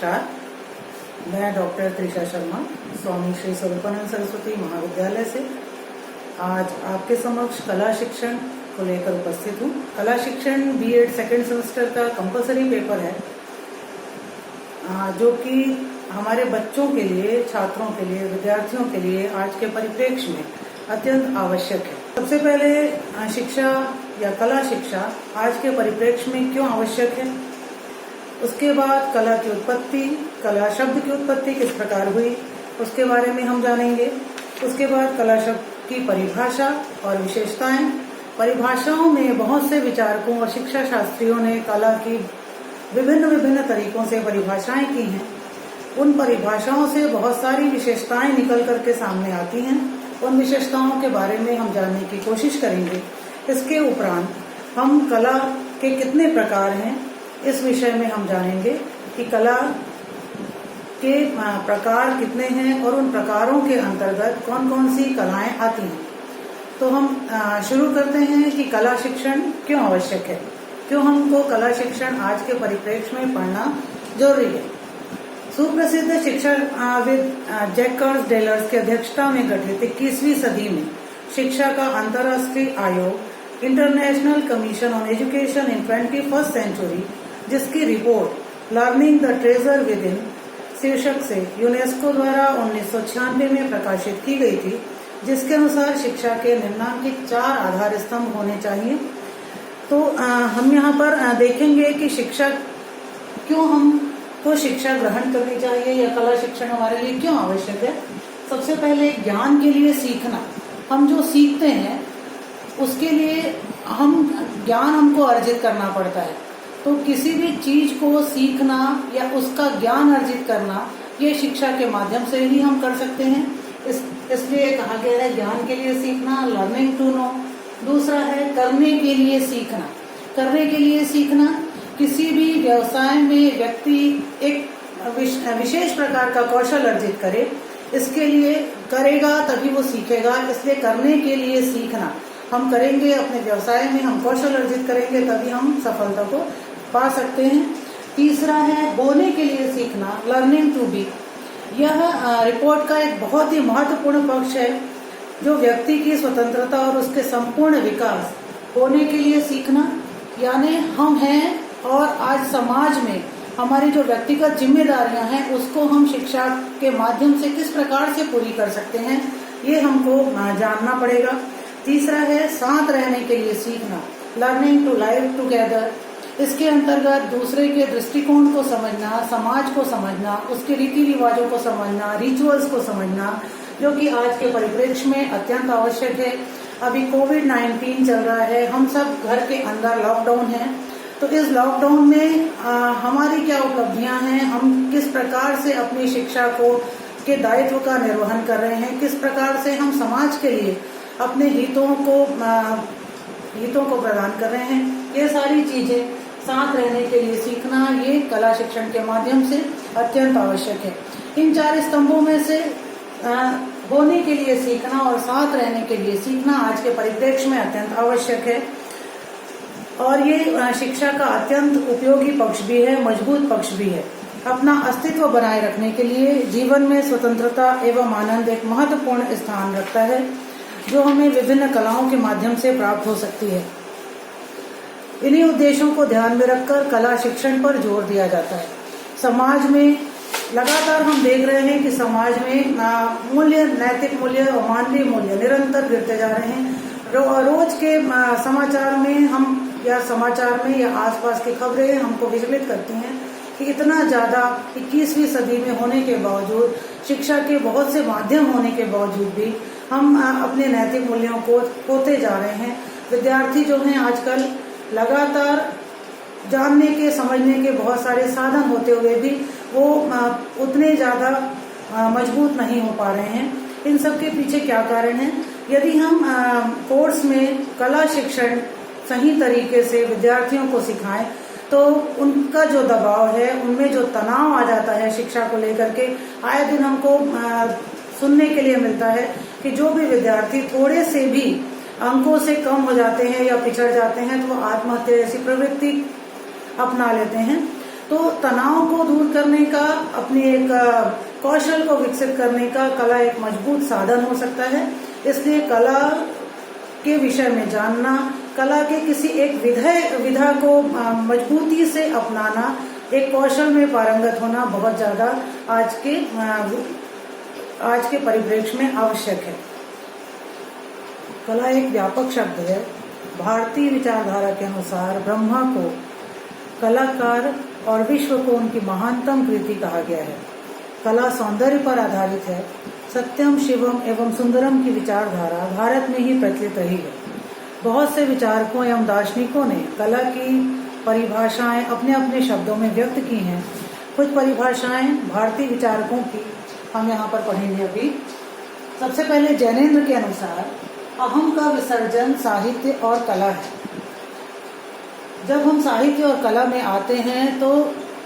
नमस्कार। मैं डॉक्टर त्रिशा शर्मा, स्वामी श्री स्वरूपानंद सरस्वती महाविद्यालय से आज आपके समक्ष कला शिक्षण को लेकर उपस्थित हूँ। कला शिक्षण बीएड सेकेंड सेमेस्टर का कंपलसरी पेपर है, जो कि हमारे बच्चों के लिए, छात्रों के लिए, विद्यार्थियों के लिए आज के परिप्रेक्ष्य में अत्यंत आवश्यक है। सबसे पहले शिक्षा या कला शिक्षा आज के परिप्रेक्ष्य में क्यों आवश्यक है, उसके बाद कला की उत्पत्ति, कला शब्द की उत्पत्ति किस प्रकार हुई, उसके बारे में हम जानेंगे। उसके बाद कला शब्द की परिभाषा और विशेषताएं। परिभाषाओं में बहुत से विचारकों और शिक्षा शास्त्रियों ने कला की विभिन्न तरीकों से परिभाषाएं की हैं। उन परिभाषाओं से बहुत सारी विशेषताएं निकल करके सामने आती हैं। उन विशेषताओं के बारे में हम जानने की कोशिश करेंगे। इसके उपरांत हम कला के कितने प्रकार हैं, इस विषय में हम जानेंगे कि कला के प्रकार कितने हैं और उन प्रकारों के अंतर्गत कौन कौन सी कलाएं आती हैं। तो हम शुरू करते हैं कि कला शिक्षण क्यों आवश्यक है, क्यों हमको कला शिक्षण आज के परिप्रेक्ष्य में पढ़ना जरूरी है। सुप्रसिद्ध शिक्षाविद जैकर्स डेलर्स की अध्यक्षता में गठित 21वीं सदी में शिक्षा का अंतर्राष्ट्रीय आयोग International Commission on Education in 21st century, जिसकी रिपोर्ट Learning the Treasure Within शीर्षक से यूनेस्को द्वारा 1996 में प्रकाशित की गई थी, जिसके अनुसार शिक्षा के निम्नलिखित 4 आधार स्तंभ होने चाहिए। तो हम यहाँ पर देखेंगे कि शिक्षा क्यों हमको शिक्षा ग्रहण करनी चाहिए या कला शिक्षण हमारे लिए क्यों आवश्यक है। सबसे पहले ज्ञान के लिए सीखना। हम जो सीखते हैं उसके लिए ज्ञान हमको अर्जित करना पड़ता है। तो किसी भी चीज को सीखना या उसका ज्ञान अर्जित करना, ये शिक्षा के माध्यम से ही हम कर सकते हैं। इसलिए कहा गया है ज्ञान के लिए सीखना, लर्निंग टू नो। दूसरा है करने के लिए सीखना। करने के लिए सीखना, किसी भी व्यवसाय में व्यक्ति एक विशेष प्रकार का कौशल अर्जित करे, इसके लिए करेगा तभी वो सीखेगा। इसलिए करने के लिए सीखना, हम करेंगे अपने व्यवसाय में, हम कौशल अर्जित करेंगे तभी हम सफलता को पा सकते हैं। तीसरा है बोलने के लिए सीखना, लर्निंग टू बी। यह रिपोर्ट का एक बहुत ही महत्वपूर्ण पक्ष है, जो व्यक्ति की स्वतंत्रता और उसके संपूर्ण विकास होने के लिए सीखना। यानी हम हैं और आज समाज में हमारी जो व्यक्तिगत जिम्मेदारियां हैं उसको हम शिक्षा के माध्यम से किस प्रकार से पूरी कर सकते हैं, ये हमको जानना पड़ेगा। तीसरा है साथ रहने के लिए सीखना, लर्निंग टू लाइव टुगेदर। इसके अंतर्गत दूसरे के दृष्टिकोण को समझना, समाज को समझना, उसके रीति रिवाजों को समझना, रिचुअल्स को समझना, जो कि आज के परिप्रेक्ष्य में अत्यंत आवश्यक है। अभी कोविड-19 चल रहा है, हम सब घर के अंदर लॉकडाउन है। तो इस लॉकडाउन में हमारी क्या उपलब्धियां हैं, हम किस प्रकार से अपनी शिक्षा के दायित्व का निर्वहन कर रहे हैं, किस प्रकार से हम समाज के लिए अपने हितों को प्रदान कर रहे हैं, ये सारी चीजें साथ रहने के लिए सीखना, ये कला शिक्षण के माध्यम से अत्यंत आवश्यक है। इन 4 स्तंभों में से होने के लिए सीखना और साथ रहने के लिए सीखना आज के परिप्रेक्ष्य में अत्यंत आवश्यक है। और ये शिक्षा का अत्यंत उपयोगी पक्ष भी है, मजबूत पक्ष भी है। अपना अस्तित्व बनाए रखने के लिए जीवन में स्वतंत्रता एवं आनंद एक महत्वपूर्ण स्थान रखता है, जो हमें विभिन्न कलाओं के माध्यम से प्राप्त हो सकती है। इन्हीं उद्देश्यों को ध्यान में रखकर कला शिक्षण पर जोर दिया जाता है। समाज में लगातार हम देख रहे हैं कि समाज में मूल्य, नैतिक मूल्य और मानवीय मूल्य निरंतर गिरते जा रहे हैं। रोज के समाचार में या आसपास की खबरें हमको विचलित करती हैं कि इतना ज्यादा 21वीं सदी में होने के बावजूद, शिक्षा के बहुत से माध्यम होने के बावजूद भी हम अपने नैतिक मूल्यों को खोते जा रहे हैं। विद्यार्थी जो हैं आजकल लगातार जानने के, समझने के बहुत सारे साधन होते हुए भी वो उतने ज्यादा मजबूत नहीं हो पा रहे हैं। इन सब के पीछे क्या कारण है? यदि हम कोर्स में कला शिक्षण सही तरीके से विद्यार्थियों को सिखाएं तो उनका जो दबाव है, उनमें जो तनाव आ जाता है शिक्षा को लेकर के, आए दिन हमको सुनने के लिए मिलता है कि जो भी विद्यार्थी थोड़े से भी अंकों से कम हो जाते हैं या पिछड़ जाते हैं तो वो आत्महत्या जैसी प्रवृत्ति अपना लेते हैं। तो तनाव को दूर करने का, अपनी एक कौशल को विकसित करने का कला एक मजबूत साधन हो सकता है। इसलिए कला के विषय में जानना, कला के किसी एक विधा को मजबूती से अपनाना, एक कौशल में पारंगत होना बहुत ज्यादा आज के परिप्रेक्ष्य में आवश्यक है। कला एक व्यापक शब्द है। भारतीय विचारधारा के अनुसार ब्रह्मा को कलाकार और विश्व को उनकी महानतम कृति कहा गया है। कला सौंदर्य पर आधारित है। सत्यम, शिवम एवं सुंदरम की विचारधारा भारत में ही प्रचलित रही है। बहुत से विचारकों एवं दार्शनिकों ने कला की परिभाषाएं अपने अपने शब्दों में व्यक्त की हैं। कुछ परिभाषाएं भारतीय विचारकों की हम यहाँ पर पढ़ेंगे अभी। सबसे पहले जैनेन्द्र के अनुसार अहम का विसर्जन साहित्य और कला है। जब हम साहित्य और कला में आते हैं तो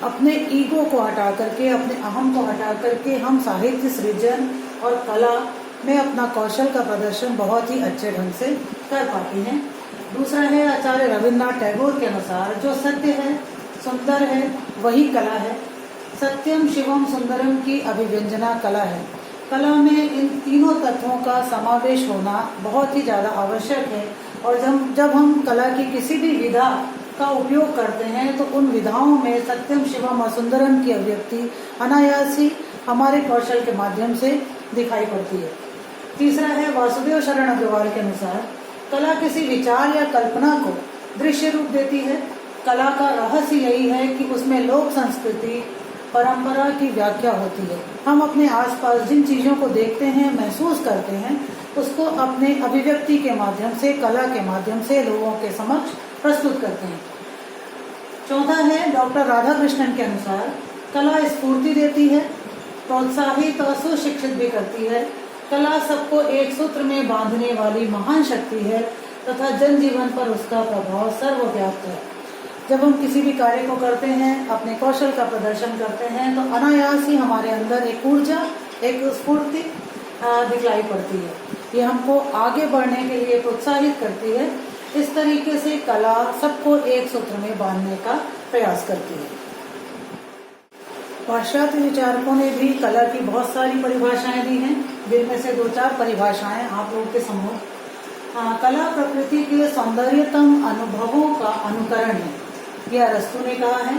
अपने ईगो को हटा करके, अपने अहम को हटा करके हम साहित्य सृजन और कला में अपना कौशल का प्रदर्शन बहुत ही अच्छे ढंग से कर पाते हैं। दूसरा है आचार्य रविन्द्रनाथ टैगोर के अनुसार जो सत्य है, सुंदर है, वही कला है। सत्यम, शिवम, सुंदरम की अभिव्यंजना कला है। कला में इन तीनों तत्वों का समावेश होना बहुत ही ज्यादा आवश्यक है। और जब हम कला की किसी भी विधा का उपयोग करते हैं तो उन विधाओं में सत्यम, शिवम और सुंदरम की अभिव्यक्ति अनायास ही हमारे कौशल के माध्यम से दिखाई पड़ती है। तीसरा है वासुदेव शरण अग्रवाल के अनुसार कला किसी विचार या कल्पना को दृश्य रूप देती है। कला का रहस्य यही है कि उसमें लोक संस्कृति, परंपरा की व्याख्या होती है। हम अपने आसपास जिन चीजों को देखते हैं, महसूस करते हैं, उसको अपने अभिव्यक्ति के माध्यम से, कला के माध्यम से लोगों के समक्ष प्रस्तुत करते हैं। चौथा है डॉक्टर राधाकृष्णन के अनुसार कला स्फूर्ति देती है, प्रोत्साहित और सुशिक्षित भी करती है। कला सबको एक सूत्र में बांधने वाली महान शक्ति है तथा जनजीवन पर उसका प्रभाव सर्वव्याप्त है। जब हम किसी भी कार्य को करते हैं, अपने कौशल का प्रदर्शन करते हैं, तो अनायास ही हमारे अंदर एक ऊर्जा, एक स्फूर्ति दिखलाई पड़ती है। ये हमको आगे बढ़ने के लिए प्रोत्साहित करती है। इस तरीके से कला सबको एक सूत्र में बांधने का प्रयास करती है। पाश्चात्य विचारकों ने भी कला की बहुत सारी परिभाषाएं दी हैं, जिनमें से 2-4 परिभाषाएं आप लोगों के सम्मुख। कला प्रकृति के सौंदर्यतम अनुभवों का अनुकरण है, यह अरस्तु ने कहा है।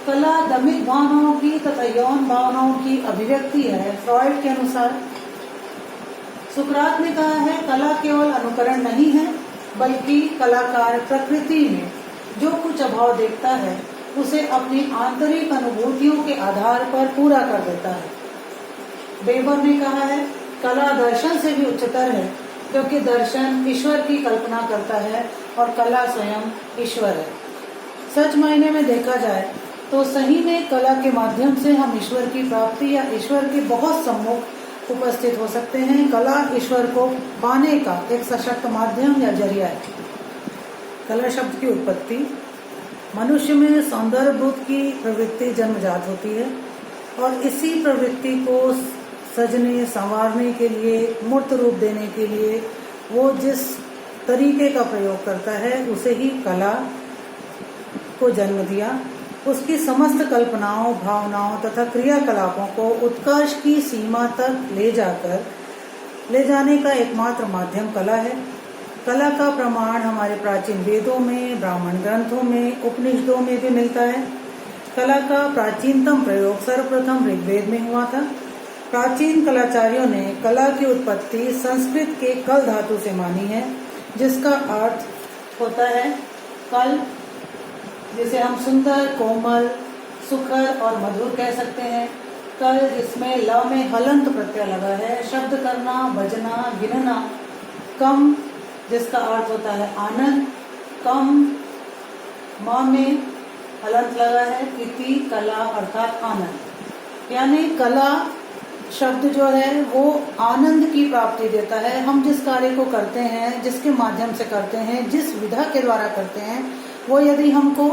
कला दमित भावनाओं की तथा यौन भावनाओं की अभिव्यक्ति है, फ्रॉइड के अनुसार। सुकरात ने कहा है कला केवल अनुकरण नहीं है, बल्कि कलाकार प्रकृति में जो कुछ अभाव देखता है उसे अपनी आंतरिक अनुभूतियों के आधार पर पूरा कर देता है। बेबर ने कहा है कला दर्शन से भी उच्चतर है, क्योंकि दर्शन ईश्वर की कल्पना करता है और कला स्वयं ईश्वर है। सच मायने में देखा जाए तो सही में कला के माध्यम से हम ईश्वर की प्राप्ति या ईश्वर के बहुत सम्मुख उपस्थित हो सकते हैं। कला ईश्वर को पाने का एक सशक्त माध्यम या जरिया है। कला शब्द की उत्पत्ति मनुष्य में सौंदर्य बोध की प्रवृत्ति जन्मजात होती है और इसी प्रवृत्ति को सजने संवारने के लिए, मूर्त रूप देने के लिए वो जिस तरीके का प्रयोग करता है उसे ही कला को जन्म दिया। उसकी समस्त कल्पनाओं, भावनाओं तथा क्रियाकलापों को उत्कर्ष की सीमा तक ले जाने का एकमात्र माध्यम कला है। कला का प्रमाण हमारे प्राचीन वेदों में, ब्राह्मण ग्रंथों में, उपनिषदों में भी मिलता है। कला का प्राचीनतम प्रयोग सर्वप्रथम ऋग्वेद में हुआ था। प्राचीन कलाचार्यों ने कला की उत्पत्ति संस्कृत के कल धातु से मानी है, जिसका अर्थ होता है कल, जिसे हम सुंदर, कोमल, सुखद और मधुर कह सकते हैं। कल जिसमें ल में हलंत प्रत्यय लगा है, शब्द करना, बजना, गिनना। कम जिसका अर्थ होता है आनंद, कम माँ में हलंत लगा है, इति कला अर्थात आनंद। यानी कला शब्द जो है वो आनंद की प्राप्ति देता है। हम जिस कार्य को करते हैं, जिसके माध्यम से करते हैं, जिस विधा के द्वारा करते हैं, वो यदि हमको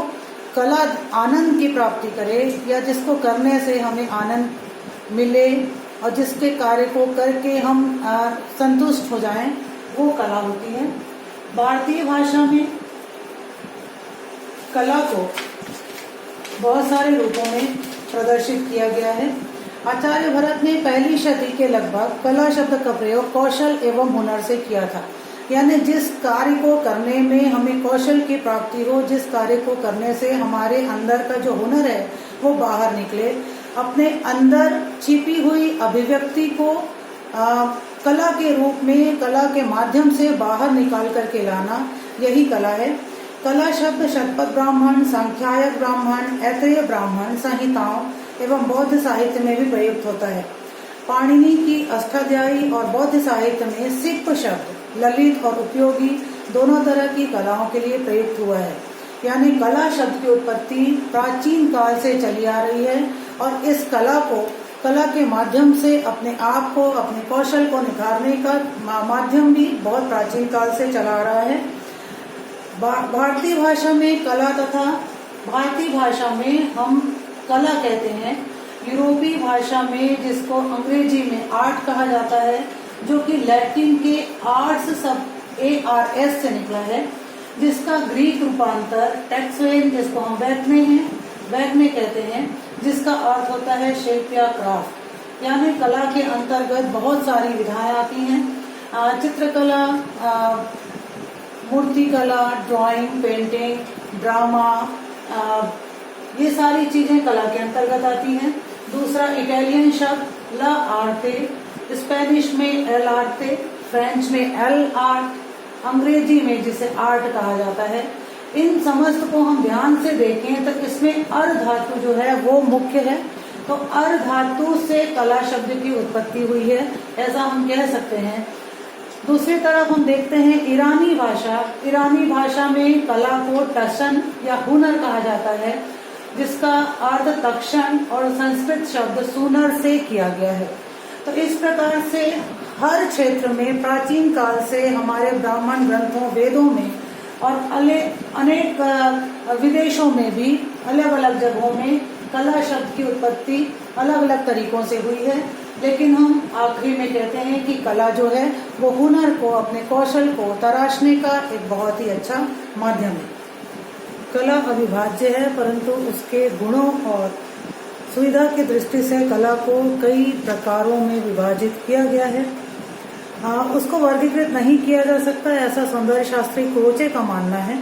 कला आनंद की प्राप्ति करे या जिसको करने से हमें आनंद मिले और जिसके कार्य को करके हम संतुष्ट हो जाएं, वो कला होती है। भारतीय भाषा में कला को बहुत सारे रूपों में प्रदर्शित किया गया है। आचार्य भरत ने पहली शती के लगभग कला शब्द का प्रयोग कौशल एवं हुनर से किया था, यानी जिस कार्य को करने में हमें कौशल की प्राप्ति हो, जिस कार्य को करने से हमारे अंदर का जो हुनर है वो बाहर निकले, अपने अंदर छिपी हुई अभिव्यक्ति को कला के रूप में, कला के माध्यम से बाहर निकाल करके लाना, यही कला है। कला शब्द शतपथ ब्राह्मण, सांख्यायक ब्राह्मण, ऐतरेय ब्राह्मण संहिताओं एवं बौद्ध साहित्य में भी प्रयुक्त होता है। पाणिनि की अष्टाध्यायी और बौद्ध साहित्य में सिप शब्द ललित और उपयोगी दोनों तरह की कलाओं के लिए प्रयुक्त हुआ है। यानी कला शब्द की उत्पत्ति प्राचीन काल से चली आ रही है और इस कला को, कला के माध्यम से अपने आप को, अपने कौशल को निखारने का माध्यम भी बहुत प्राचीन काल से चला आ रहा है। भारतीय भाषा में कला तथा भारतीय भाषा में हम कला कहते हैं। यूरोपीय भाषा में, जिसको अंग्रेजी में आर्ट कहा जाता है, जो कि लैटिन के आर्ट्स सब ARS से निकला है, जिसका ग्रीक रूपांतर टेक्सवेन, जिसको हम वैग्ने कहते हैं, जिसका अर्थ होता है शिल्प या क्राफ्ट। यानी कला के अंतर्गत बहुत सारी विधाएं आती हैं। चित्रकला, मूर्ति कला, ड्राइंग, पेंटिंग, ड्रामा, ये सारी चीजें कला के अंतर्गत आती हैं। दूसरा इटालियन शब्द ला आर्टे, स्पेनिश में एल आर्टे, फ्रेंच में एल आर्ट, अंग्रेजी में जिसे आर्ट कहा जाता है। इन समस्त को हम ध्यान से देखें तो इसमें अर धातु जो है वो मुख्य है। तो अर धातु से कला शब्द की उत्पत्ति हुई है, ऐसा हम कह सकते हैं। दूसरी तरफ हम देखते हैं ईरानी भाषा। ईरानी भाषा में कला को टशन या हुनर कहा जाता है, जिसका अर्थ तक्षण और संस्कृत शब्द सुनर से किया गया है। तो इस प्रकार से हर क्षेत्र में प्राचीन काल से हमारे ब्राह्मण ग्रंथों, वेदों में और अनेक विदेशों में भी अलग अलग जगहों में कला शब्द की उत्पत्ति अलग अलग तरीकों से हुई है। लेकिन हम आखिरी में कहते हैं कि कला जो है वो हुनर को, अपने कौशल को तराशने का एक बहुत ही अच्छा माध्यम है। कला अविभाज्य है, परंतु उसके गुणों और सुविधा की दृष्टि से कला को कई प्रकारों में विभाजित किया गया है। उसको वर्गीकृत नहीं किया जा सकता, ऐसा सौंदर्य शास्त्री क्रोचे का मानना है।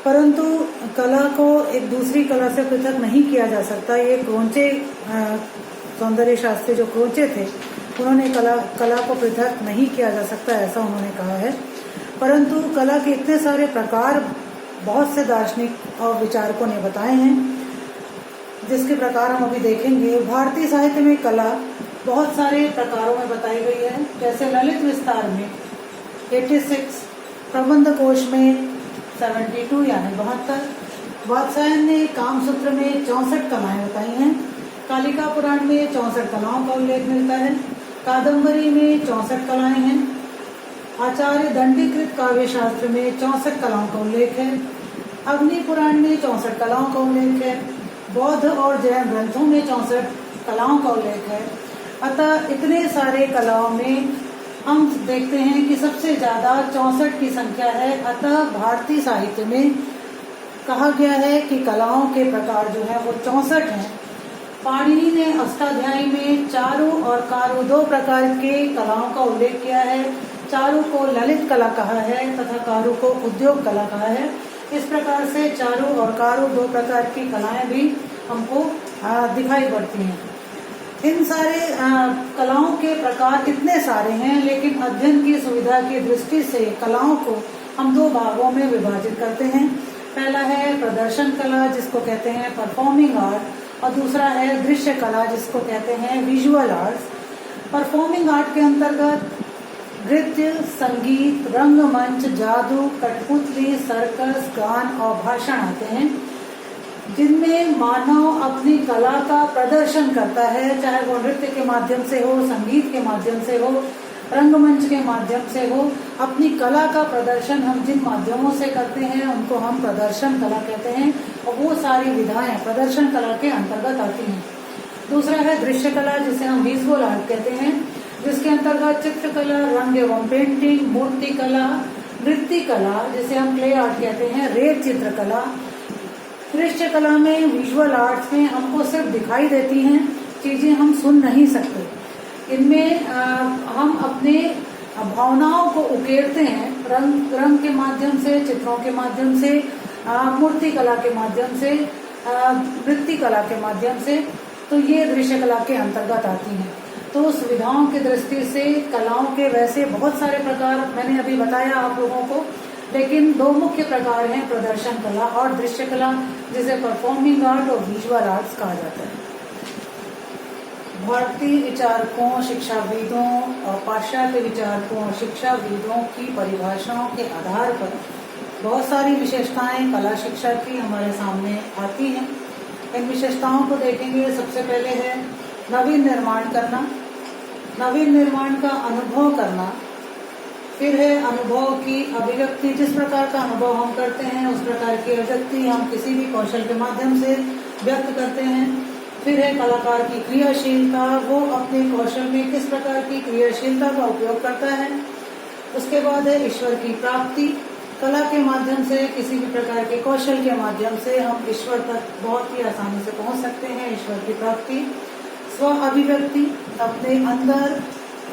परंतु कला को एक दूसरी कला से पृथक नहीं किया जा सकता। ये क्रोचे, सौंदर्य शास्त्री जो क्रोचे थे, उन्होंने कला को पृथक नहीं किया जा सकता, ऐसा उन्होंने कहा है। परंतु कला के इतने सारे प्रकार बहुत से दार्शनिक और विचारकों ने बताए हैं, जिसके प्रकार हम अभी देखेंगे। भारतीय साहित्य में कला बहुत सारे प्रकारों में बताई गई है, जैसे ललित विस्तार में 86, प्रबंध कोश में 72 यानी 72, वात्सायन ने कामसूत्र में 64 कलाएं बताई हैं, कालिका पुराण में 64 कलाओं का उल्लेख मिलता है, कादम्बरी में 64 कलाएं हैं, आचार्य दंडीकृत काव्य शास्त्र में 64 कलाओं का उल्लेख है, अग्नि पुराण में 64 कलाओं का उल्लेख है, बौद्ध और जैन ग्रंथों में 64 कलाओं का उल्लेख है। अतः इतने सारे कलाओं में हम देखते हैं कि सबसे ज्यादा 64 की संख्या है। अतः भारतीय साहित्य में कहा गया है कि कलाओं के प्रकार जो है वो 64 हैं। पाणिनि ने अष्टाध्यायी में चारु और कारु 2 प्रकार के कलाओं का उल्लेख किया है। चारु को ललित कला कहा है तथा कारु को उद्योग कला कहा है। इस प्रकार से चारु और कारु 2 प्रकार की कलाएं भी हमको दिखाई पड़ती हैं। इन सारे कलाओं के प्रकार इतने सारे हैं, लेकिन अध्ययन की सुविधा की दृष्टि से कलाओं को हम 2 भागों में विभाजित करते हैं। पहला है प्रदर्शन कला, जिसको कहते हैं परफॉर्मिंग आर्ट, और दूसरा है दृश्य कला, जिसको कहते हैं विजुअल आर्ट्स। परफॉर्मिंग आर्ट के अंतर्गत नृत्य, संगीत, रंगमंच, जादू, कठपुतली, सर्कस, गान और भाषण आते हैं, जिनमें मानव अपनी कला का प्रदर्शन करता है, चाहे वो नृत्य के माध्यम से हो, संगीत के माध्यम से हो, रंगमंच के माध्यम से हो। अपनी कला का प्रदर्शन हम जिन माध्यमों से करते हैं उनको हम प्रदर्शन कला कहते हैं, और वो सारी विधाएं प्रदर्शन कला के अंतर्गत आती हैं। दूसरा है दृश्य कला, जिसे हम विजुअल आर्ट कहते हैं, जिसके अंतर्गत चित्रकला, रंग एवं पेंटिंग, मूर्ति कला, नृत्य कला जिसे हम क्ले आर्ट कहते हैं, रेत चित्रकला, दृश्य कला में, विजुअल आर्ट्स में हमको सिर्फ दिखाई देती हैं चीजें, हम सुन नहीं सकते। इनमें हम अपने भावनाओं को उकेरते हैं रंग के माध्यम से, चित्रों के माध्यम से, मूर्ति कला के माध्यम से, नृत्य कला के माध्यम से। तो ये दृश्य कला के अंतर्गत आती हैं। तो सुविधाओं की दृष्टि से कलाओं के वैसे बहुत सारे प्रकार मैंने अभी बताया आप लोगों को, लेकिन दो मुख्य प्रकार हैं, प्रदर्शन कला और दृश्य कला, जिसे परफॉर्मिंग आर्ट और विजुअल आर्ट्स कहा जाता है। भारतीय विचारकों, शिक्षाविदों और पाश्चात्य विचारकों और शिक्षाविदों की परिभाषाओं के आधार पर बहुत सारी विशेषताएं कला शिक्षा की हमारे सामने आती हैं। इन विशेषताओं को देखेंगे। सबसे पहले है नवीन निर्माण करना, नवीन निर्माण का अनुभव करना। फिर है अनुभव की अभिव्यक्ति, जिस प्रकार का अनुभव हम करते हैं उस प्रकार की अभिव्यक्ति हम किसी भी कौशल के माध्यम से व्यक्त करते हैं। फिर है कलाकार की क्रियाशीलता, वो अपने कौशल में किस प्रकार की क्रियाशीलता का उपयोग करता है। उसके बाद है ईश्वर की प्राप्ति, कला के माध्यम से, किसी भी प्रकार के कौशल के माध्यम से हम ईश्वर तक बहुत ही आसानी से पहुंच सकते हैं, ईश्वर की प्राप्ति। स्व अभिव्यक्ति, अपने अंदर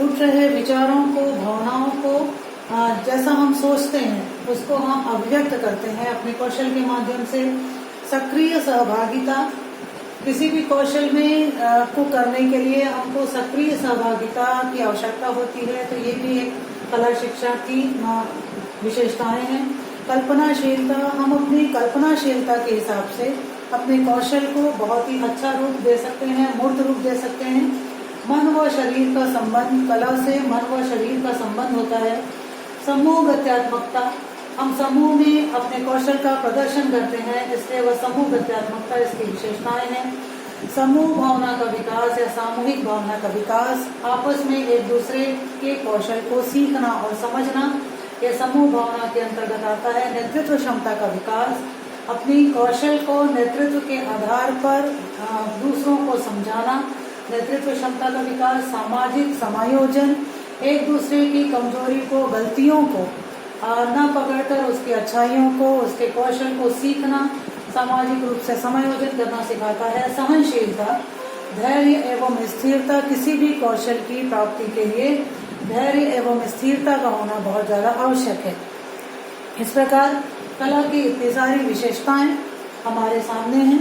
उठ रहे विचारों को, भावनाओं को, जैसा हम सोचते हैं उसको हम अभिव्यक्त करते हैं अपने कौशल के माध्यम से। सक्रिय सहभागिता, किसी भी कौशल में को करने के लिए हमको सक्रिय सहभागिता की आवश्यकता होती है, तो ये भी एक कला शिक्षा की विशेषताएं हैं। कल्पनाशीलता, हम अपनी कल्पनाशीलता के हिसाब से अपने कौशल को बहुत ही अच्छा रूप दे सकते हैं, मूर्त रूप दे सकते हैं। मन व शरीर का संबंध, कला से मन व शरीर का संबंध होता है। समूह गत्यात्मकता, हम समूह में अपने कौशल का प्रदर्शन करते हैं, इसलिए वह समूह गत्यात्मकता इसकी विशेषताएं हैं। समूह भावना का विकास या सामूहिक भावना का विकास, आपस में एक दूसरे के कौशल को सीखना और समझना, यह समूह भावना के अंतर्गत आता है। नेतृत्व क्षमता का विकास, अपनी कौशल को नेतृत्व के आधार पर दूसरों को समझाना, नेतृत्व क्षमता का विकास। सामाजिक समायोजन, एक दूसरे की कमजोरी को, गलतियों को न पकड़कर उसकी अच्छाइयों को, उसके कौशल को सीखना, सामाजिक रूप से समायोजन करना सिखाता है। सहनशीलता, धैर्य एवं स्थिरता, किसी भी कौशल की प्राप्ति के लिए धैर्य एवं स्थिरता का होना बहुत ज्यादा आवश्यक है। इस प्रकार कला की इतनी सारी विशेषताएं हमारे सामने हैं।